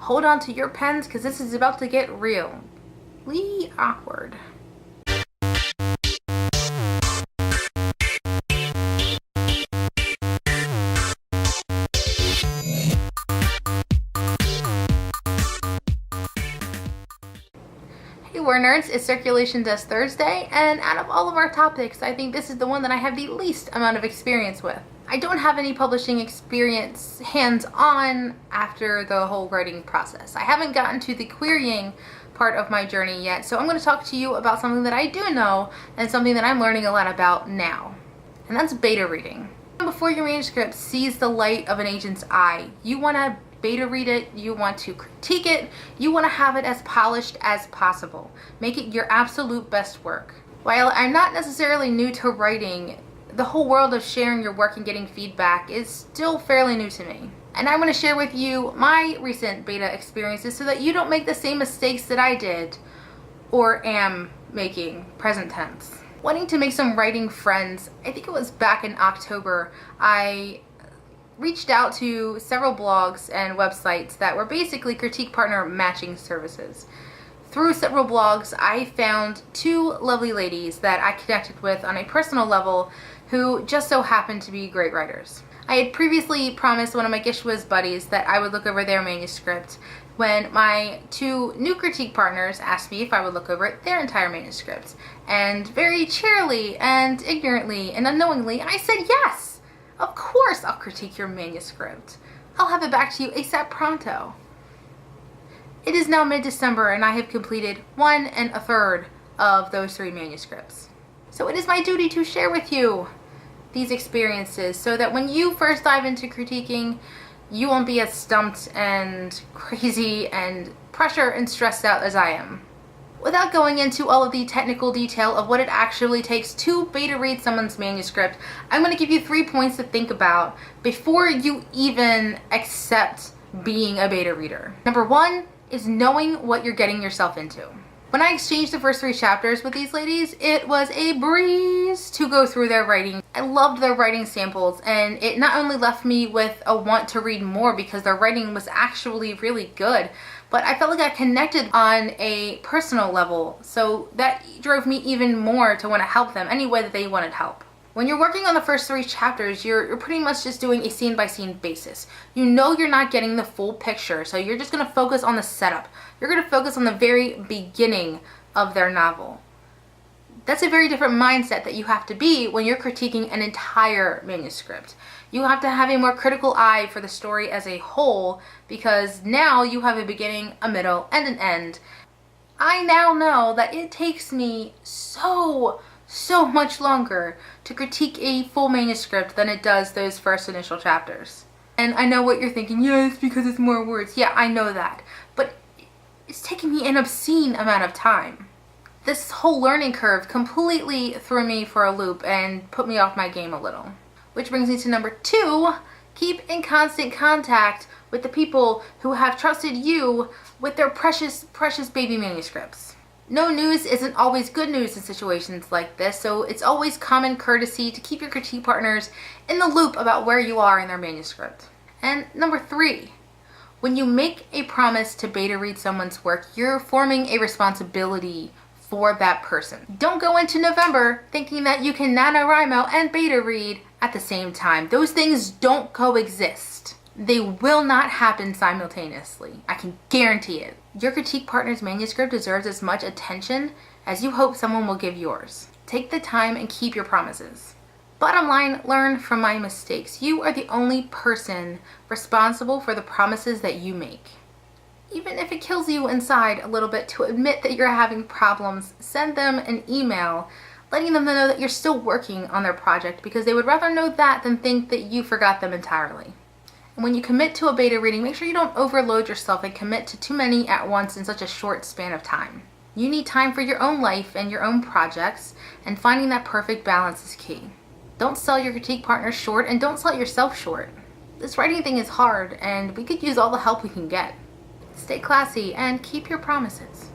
hold on to your pens because this is about to get really awkward. Hey War Nerds, it's Circulation Desk Thursday, and out of all of our topics, I think this is the one that I have the least amount of experience with. I don't have any publishing experience hands-on after the whole writing process. I haven't gotten to the querying part of my journey yet, so I'm going to talk to you about something that I do know and something that I'm learning a lot about now, and that's beta reading. Before your manuscript sees the light of an agent's eye, you want to beta read it, you want to critique it, you want to have it as polished as possible. Make it your absolute best work. While I'm not necessarily new to writing, the whole world of sharing your work and getting feedback is still fairly new to me. And I want to share with you my recent beta experiences so that you don't make the same mistakes that I did or am making, present tense. Wanting to make some writing friends, I think it was back in October, I reached out to several blogs and websites that were basically critique partner matching services. Through several blogs, I found two lovely ladies that I connected with on a personal level who just so happened to be great writers. I had previously promised one of my Gishwas buddies that I would look over their manuscript when my two new critique partners asked me if I would look over their entire manuscript. And very cheerily and ignorantly and unknowingly, I said yes! Of course I'll critique your manuscript. I'll have it back to you ASAP pronto. It is now mid-December and I have completed 1 1/3 of those 3 manuscripts. So it is my duty to share with you these experiences so that when you first dive into critiquing, you won't be as stumped and crazy and pressure and stressed out as I am. Without going into all of the technical detail of what it actually takes to beta read someone's manuscript, I'm going to give you 3 points to think about before you even accept being a beta reader. Number 1 is knowing what you're getting yourself into. When I exchanged the first 3 chapters with these ladies, it was a breeze to go through their writing. I loved their writing samples, and it not only left me with a want to read more because their writing was actually really good, but I felt like I connected on a personal level, so that drove me even more to want to help them any way that they wanted help. When you're working on the first 3 chapters, you're pretty much just doing a scene-by-scene basis. You know you're not getting the full picture, so you're just going to focus on the setup. You're going to focus on the very beginning of their novel. That's a very different mindset that you have to be when you're critiquing an entire manuscript. You have to have a more critical eye for the story as a whole because now you have a beginning, a middle, and an end. I now know that it takes me so much longer to critique a full manuscript than it does those first initial chapters. And I know what you're thinking, yeah, it's because it's more words. Yeah, I know that. But it's taking me an obscene amount of time. This whole learning curve completely threw me for a loop and put me off my game a little. Which brings me to number 2, keep in constant contact with the people who have trusted you with their precious, precious baby manuscripts. No news isn't always good news in situations like this, so it's always common courtesy to keep your critique partners in the loop about where you are in their manuscript. And number 3, when you make a promise to beta read someone's work, you're forming a responsibility for that person. Don't go into November thinking that you can NaNoWriMo and beta read at the same time. Those things don't coexist. They will not happen simultaneously. I can guarantee it. Your critique partner's manuscript deserves as much attention as you hope someone will give yours. Take the time and keep your promises. Bottom line, learn from my mistakes. You are the only person responsible for the promises that you make. Even if it kills you inside a little bit to admit that you're having problems, send them an email letting them know that you're still working on their project because they would rather know that than think that you forgot them entirely. And when you commit to a beta reading, make sure you don't overload yourself and commit to too many at once in such a short span of time. You need time for your own life and your own projects, and finding that perfect balance is key. Don't sell your critique partner short, and don't sell yourself short. This writing thing is hard, and we could use all the help we can get. Stay classy and keep your promises.